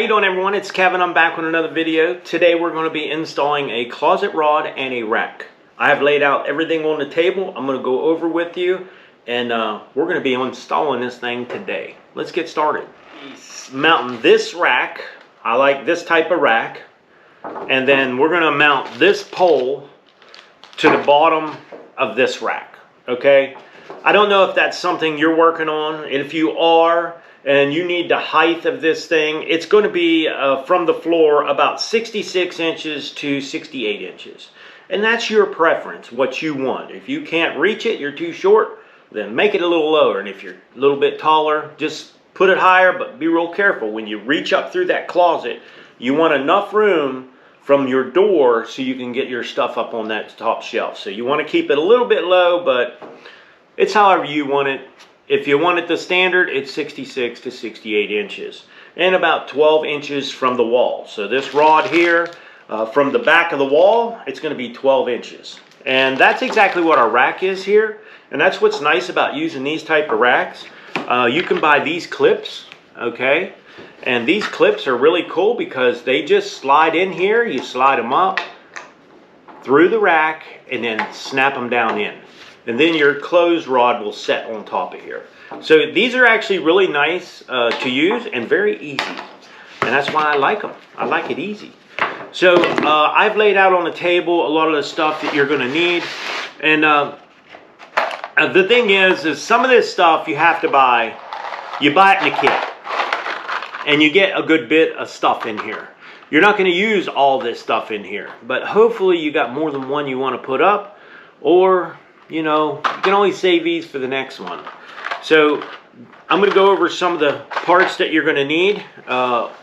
How you doing, everyone? It's Kevin. I'm back with another video. Today we're going to be installing a closet rod and a rack. I have laid out everything on the table. I'm going to go over with you, and we're going to be installing this thing today. Let's get started. Mounting this rack. I like this type of rack. And then we're going to mount this pole to the bottom of this rack. Okay? I don't know if that's something you're working on. If you are, and you need the height of this thing, it's going to be from the floor about 66 inches to 68 inches. And that's your preference, what you want. If you can't reach it, you're too short, then make it a little lower. And if you're a little bit taller, just put it higher, but be real careful. When you reach up through that closet, you want enough room from your door so you can get your stuff up on that top shelf. So you want to keep it a little bit low, but it's however you want it. If you want it the standard, it's 66 to 68 inches and about 12 inches from the wall. So this rod here, from the back of the wall, it's going to be 12 inches. And that's exactly what our rack is here. And that's what's nice about using these type of racks. You can buy these clips, okay? And these clips are really cool because they just slide in here. You slide them up through the rack and then snap them down in. And then your clothes rod will set on top of here. So these are actually really nice to use and very easy. And that's why I like them. I like it easy. So I've laid out on the table a lot of the stuff that you're going to need. And the thing is some of this stuff you have to buy. You buy it in a kit. And you get a good bit of stuff in here. You're not going to use all this stuff in here. But hopefully you got more than one you want to put up. Or, you know, you can always save these for the next one. So I'm going to go over some of the parts that you're going to need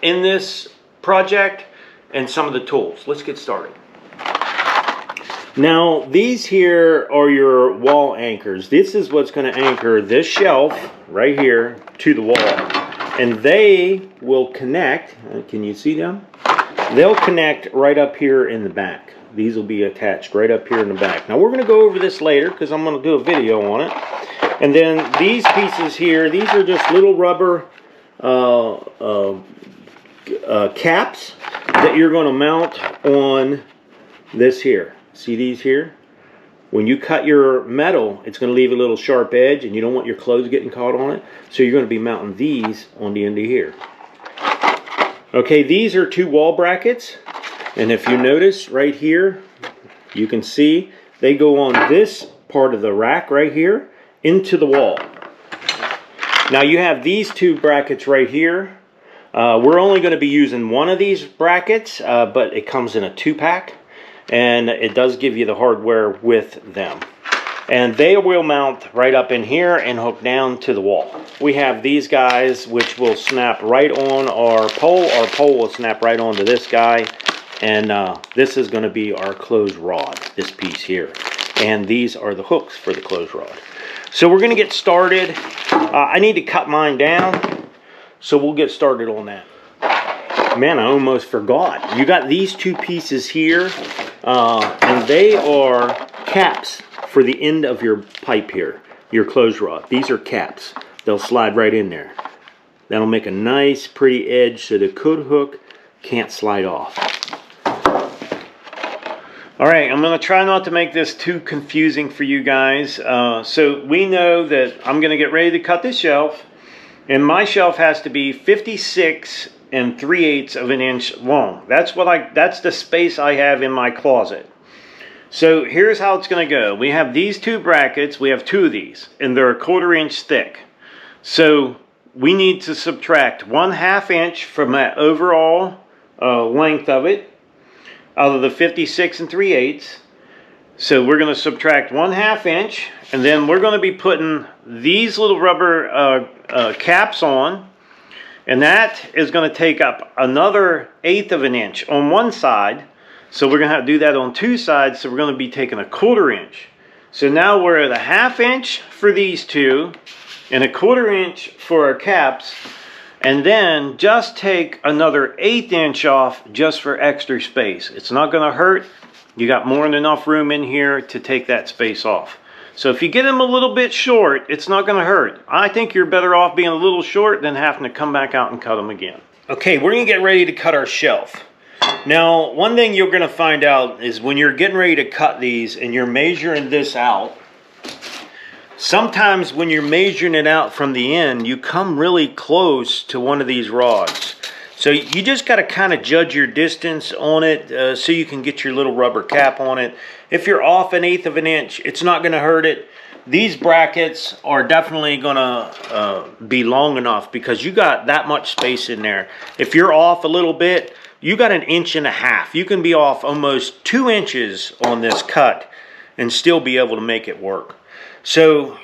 in this project and some of the tools. Let's get started. Now these here are your wall anchors. This is what's going to anchor this shelf right here to the wall. And they will connect, can you see them? They'll connect right up here in the back. These will be attached right up here in the back. Now we're going to go over this later because I'm going to do a video on it. And then these pieces here, these are just little rubber caps that you're going to mount on this here. See these here? When you cut your metal, it's going to leave a little sharp edge and you don't want your clothes getting caught on it. So you're going to be mounting these on the end of here. Okay, these are two wall brackets. And if you notice right here, you can see they go on this part of the rack right here into the wall. Now you have these two brackets right here. We're only going to be using one of these brackets, but it comes in a 2-pack. And it does give you the hardware with them. And they will mount right up in here and hook down to the wall. We have these guys which will snap right on our pole. Our pole will snap right onto this guy. And this is going to be our clothes rod, this piece here. And these are the hooks for the clothes rod. So we're going to get started. I need to cut mine down, so we'll get started on that. Man, I almost forgot. You got these two pieces here, and they are caps for the end of your pipe here, your clothes rod. These are caps. They'll slide right in there. That'll make a nice, pretty edge so the coat hook can't slide off. Alright, I'm going to try not to make this too confusing for you guys. So we know that I'm going to get ready to cut this shelf. And my shelf has to be 56 3/8 of an inch long. That's the space I have in my closet. So here's how it's going to go. We have these two brackets. We have two of these. And they're 1/4 inch thick. So we need to subtract 1/2 inch from that overall length of it, out of the 56 3/8. So we're going to subtract 1/2 inch, and then we're going to be putting these little rubber caps on, and that is going to take up another 1/8 of an inch on one side. So we're going to have to do that on two sides, so we're going to be taking 1/4 inch. So now we're at 1/2 inch for these two, and 1/4 inch for our caps. And then just take another 1/8 inch off just for extra space. It's not going to hurt. You got more than enough room in here to take that space off. So if you get them a little bit short, it's not going to hurt. I think you're better off being a little short than having to come back out and cut them again. Okay, we're gonna get ready to cut our shelf. Now, one thing you're gonna find out is when you're getting ready to cut these and you're measuring this out, sometimes when you're measuring it out from the end, you come really close to one of these rods. So you just gotta kind of judge your distance on it so you can get your little rubber cap on it. If you're off 1/8 of an inch, it's not gonna hurt it. These brackets are definitely gonna be long enough because you got that much space in there. If you're off a little bit, you got 1.5 inches. You can be off almost 2 inches on this cut and still be able to make it work. So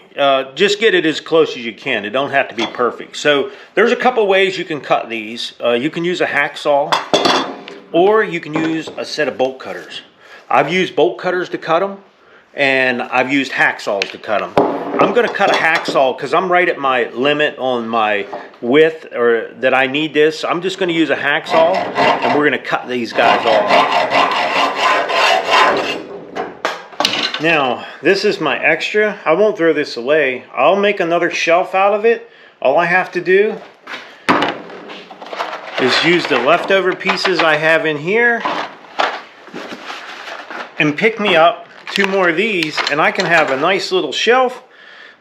just get it as close as you can. It don't have to be perfect. So there's a couple ways you can cut these. You can use a hacksaw or you can use a set of bolt cutters. I've used bolt cutters to cut them, and I've used hacksaws to cut them. I'm going to cut a hacksaw because I'm right at my limit on my width or that I need this. I'm just going to use a hacksaw and we're going to cut these guys off. Now, this is my extra. I won't throw this away. I'll make another shelf out of it. All I have to do is use the leftover pieces I have in here and pick me up 2 more of these, and I can have a nice little shelf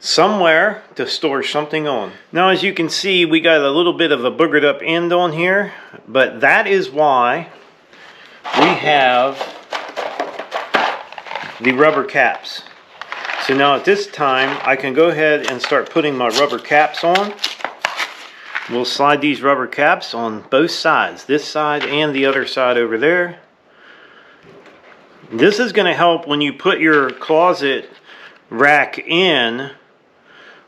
somewhere to store something on. Now, as you can see, we got a little bit of a boogered up end on here, but that is why we have the rubber caps. So now at this time, I can go ahead and start putting my rubber caps on. We'll slide these rubber caps on both sides, this side and the other side over there. This is going to help when you put your closet rack in.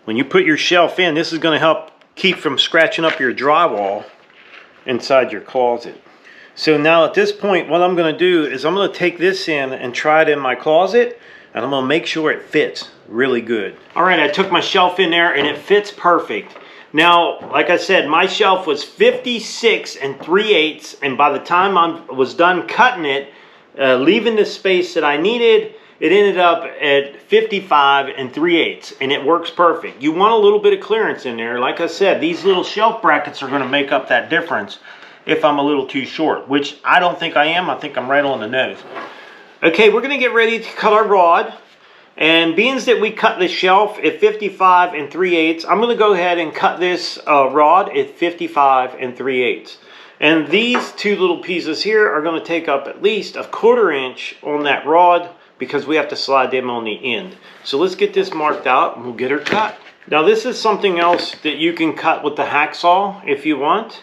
When you put your shelf in, this is going to help keep from scratching up your drywall inside your closet. So now at this point, what I'm going to do is I'm going to take this in and try it in my closet, and I'm going to make sure it fits really good. All right, I took my shelf in there and it fits perfect. Now, like I said, my shelf was 56 3/8, and by the time I was done cutting it, leaving the space that I needed, it ended up at 55 3/8, and it works perfect. You want a little bit of clearance in there. Like I said, these little shelf brackets are going to make up that difference if I'm a little too short, which I don't think I am. I think I'm right on the nose. Okay, we're going to get ready to cut our rod. And being that we cut the shelf at 55 3/8, I'm going to go ahead and cut this rod at 55 3/8. And these 2 little pieces here are going to take up at least 1/4 inch on that rod because we have to slide them on the end. So let's get this marked out and we'll get her cut. Now this is something else that you can cut with the hacksaw if you want,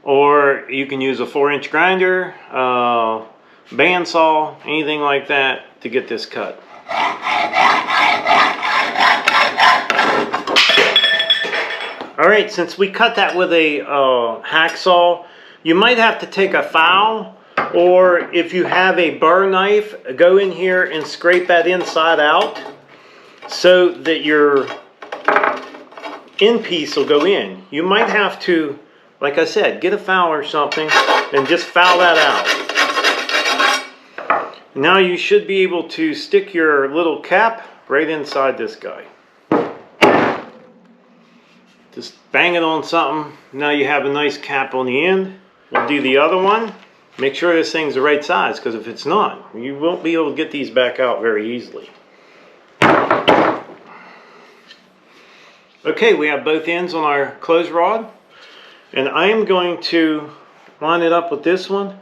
or you can use a 4-inch grinder, bandsaw, anything like that to get this cut. All right, since we cut that with a hacksaw, you might have to take a file, or if you have a burr knife, go in here and scrape that inside out so that your end piece will go in. You might have to, like I said, get a file or something and just file that out. Now you should be able to stick your little cap right inside this guy. Just bang it on something. Now you have a nice cap on the end. We'll do the other one. Make sure this thing's the right size, because if it's not, you won't be able to get these back out very easily. Okay, we have both ends on our close rod, and I am going to line it up with this one,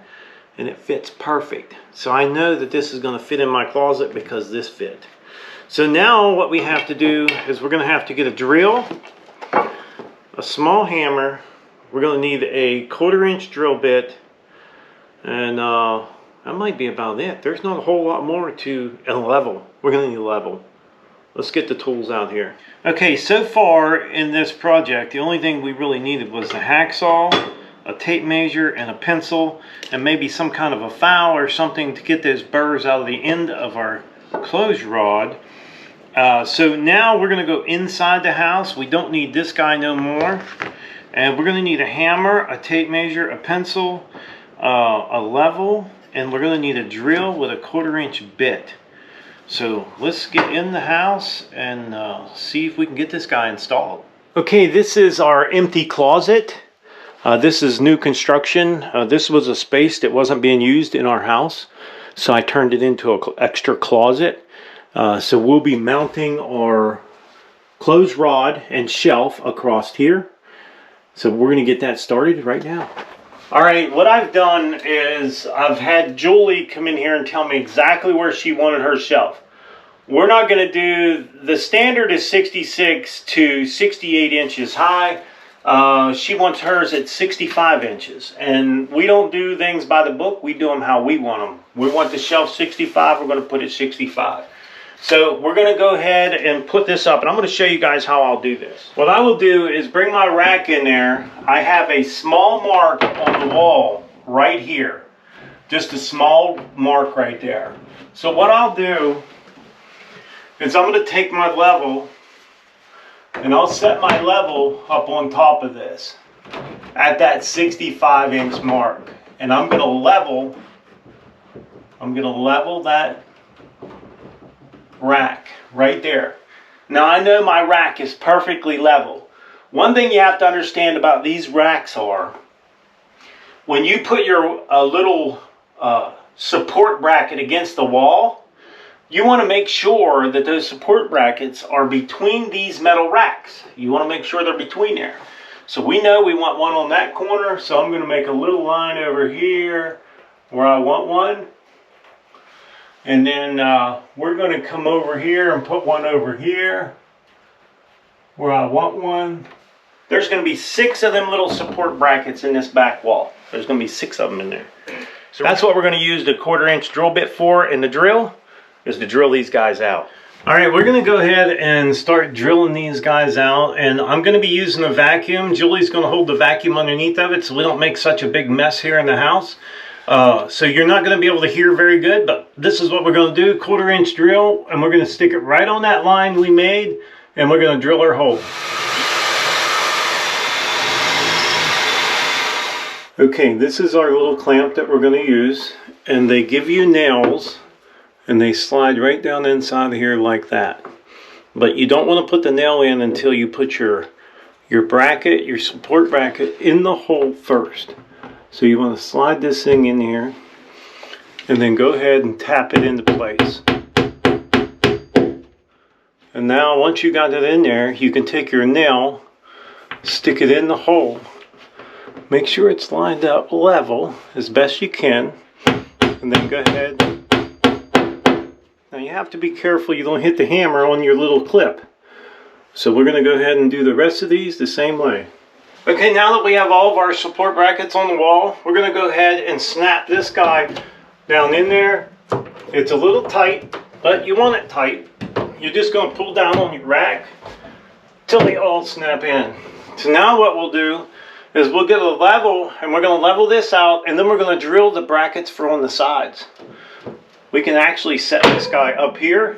and it fits perfect. So I know that this is going to fit in my closet because this fit. So now what we have to do is we're going to have to get a drill, a small hammer. We're going to need a 1/4 inch drill bit, and that might be about it. There's not a whole lot more to a level. We're going to need a level. Let's get the tools out here. Okay, so far in this project, the only thing we really needed was the hacksaw, a tape measure, and a pencil, and maybe some kind of a file or something to get those burrs out of the end of our close rod. So now we're going to go inside the house. We don't need this guy no more. And we're going to need a hammer, a tape measure, a pencil, a level, and we're going to need a drill with a 1/4 inch bit. So let's get in the house and see if we can get this guy installed. Okay, this is our empty closet. This is new construction. This was a space that wasn't being used in our house, so I turned it into an extra closet. So we'll be mounting our clothes rod and shelf across here. So we're going to get that started right now. All right, what I've done is I've had Julie come in here and tell me exactly where she wanted her shelf. We're not going to do, the standard is 66 to 68 inches high. She wants hers at 65 inches. And we don't do things by the book, we do them how we want them. We want the shelf 65, we're going to put it 65. So we're going to go ahead and put this up, and I'm going to show you guys how I'll do this. What I will do is bring my rack in there. I have a small mark on the wall right here. Just a small mark right there. So what I'll do is I'm going to take my level, and I'll set my level up on top of this at that 65-inch mark. And I'm going to level that rack right there. Now I know my rack is perfectly level. One thing you have to understand about these racks are, when you put your little support bracket against the wall, you want to make sure that those support brackets are between these metal racks. You want to make sure they're between there. So we know we want one on that corner, so I'm going to make a little line over here where I want one. And then we're going to come over here and put one over here where I want one. There's going to be 6 of them little support brackets in this back wall. There's going to be 6 of them in there. So that's what we're going to use the 1/4-inch drill bit for in the drill, is to drill these guys out. All right, we're going to go ahead and start drilling these guys out. And I'm going to be using a vacuum. Julie's going to hold the vacuum underneath of it so we don't make such a big mess here in the house. So you're not going to be able to hear very good, but this is what we're going to do. 1/4-inch drill, and we're going to stick it right on that line we made, and we're going to drill our hole. Okay, this is our little clamp that we're going to use, and they give you nails, and they slide right down inside of here like that. But you don't want to put the nail in until you put your bracket, your support bracket, in the hole first. So you want to slide this thing in here and then go ahead and tap it into place. And now once you got it in there, you can take your nail, stick it in the hole. Make sure it's lined up level as best you can, and then go ahead. Now you have to be careful you don't hit the hammer on your little clip. So we're going to go ahead and do the rest of these the same way. Okay, now that we have all of our support brackets on the wall, we're going to go ahead and snap this guy down in there. It's a little tight, but you want it tight. You're just going to pull down on your rack till they all snap in. So now what we'll do is we'll get a level, and we're going to level this out, and then we're going to drill the brackets for on the sides. We can actually set this guy up here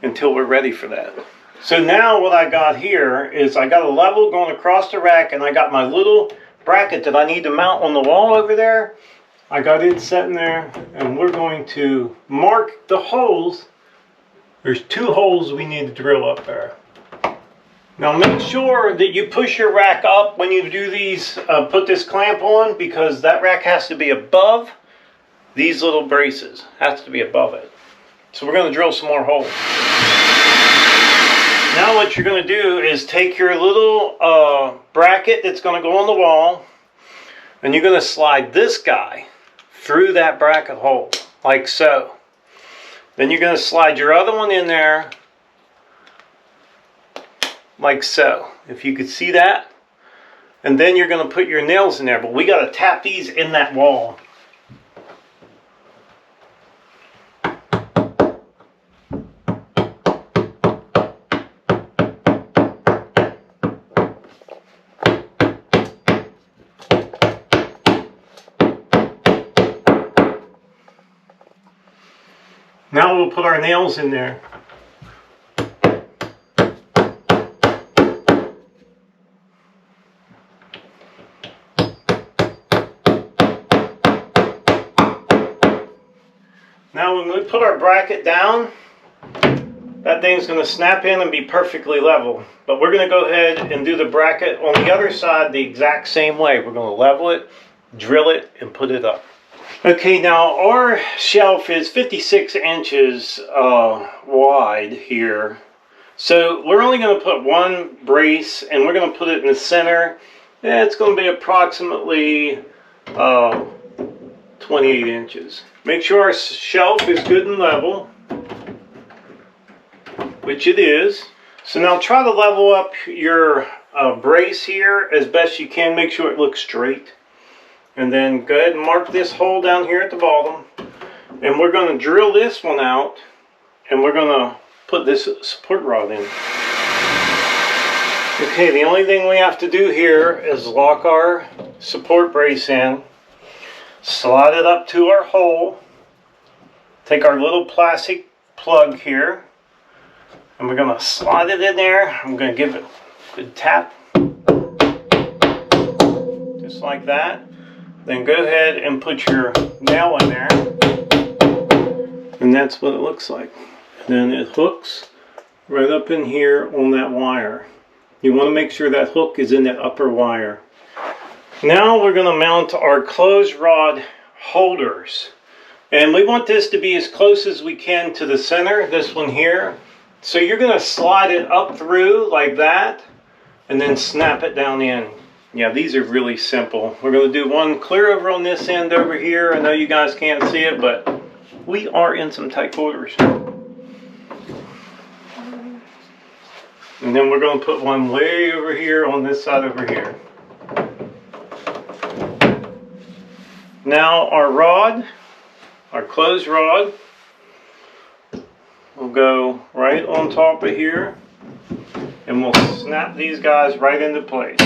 until we're ready for that. So now what I got here is I got a level going across the rack, and I got my little bracket that I need to mount on the wall over there. I got it set in there, and we're going to mark the holes. There's 2 holes we need to drill up there. Now make sure that you push your rack up when you do these, put this clamp on, because that rack has to be above these little braces. Has to be above it. So we're going to drill some more holes. Now what you're going to do is take your little bracket that's going to go on the wall, and you're going to slide this guy through that bracket hole, like so. Then you're going to slide your other one in there, like so, if you could see that. And then you're going to put your nails in there, but we got to tap these in that wall. Now we'll put our nails in there. Now when we put our bracket down, that thing's going to snap in and be perfectly level. But we're going to go ahead and do the bracket on the other side the exact same way. We're going to level it, drill it, and put it up. Okay, now our shelf is 56 inches wide here. So we're only going to put one brace, and we're going to put it in the center. It's going to be approximately 28 inches. Make sure our shelf is good and level, which it is. So now try to level up your brace here as best you can. Make sure it looks straight. And then go ahead and mark this hole down here at the bottom. And we're going to drill this one out, and we're going to put this support rod in. Okay, the only thing we have to do here is lock our support brace in, slide it up to our hole, take our little plastic plug here, and we're going to slide it in there. I'm going to give it a good tap, just like that. Then go ahead and put your nail in there, and that's what it looks like. And then it hooks right up in here on that wire. You want to make sure that hook is in that upper wire. Now we're going to mount our clothes rod holders. And we want this to be as close as we can to the center, this one here. So you're going to slide it up through like that, and then snap it down in. Yeah, these are really simple. We're going to do one clear over on this end over here. I know you guys can't see it, but we are in some tight quarters. And then we're going to put one way over here on this side over here. Now our rod, our clothes rod, will go right on top of here, and we'll snap these guys right into place.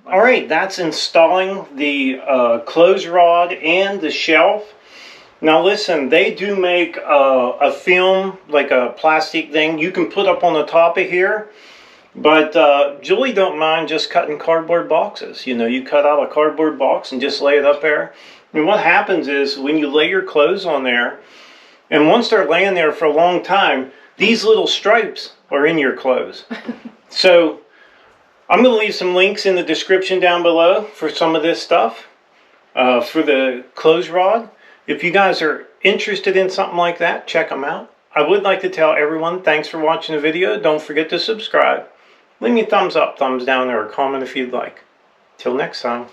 Alright, that's installing the clothes rod and the shelf. Now listen, they do make a film, like a plastic thing, you can put up on the top of here. But Julie don't mind just cutting cardboard boxes. You know, you cut out a cardboard box and just lay it up there. And what happens is when you lay your clothes on there, and once they're laying there for a long time, these little stripes are in your clothes. So I'm going to leave some links in the description down below for some of this stuff, for the clothes rod. If you guys are interested in something like that, check them out. I would like to tell everyone thanks for watching the video. Don't forget to subscribe. Leave me a thumbs up, thumbs down, or a comment if you'd like. Till next time.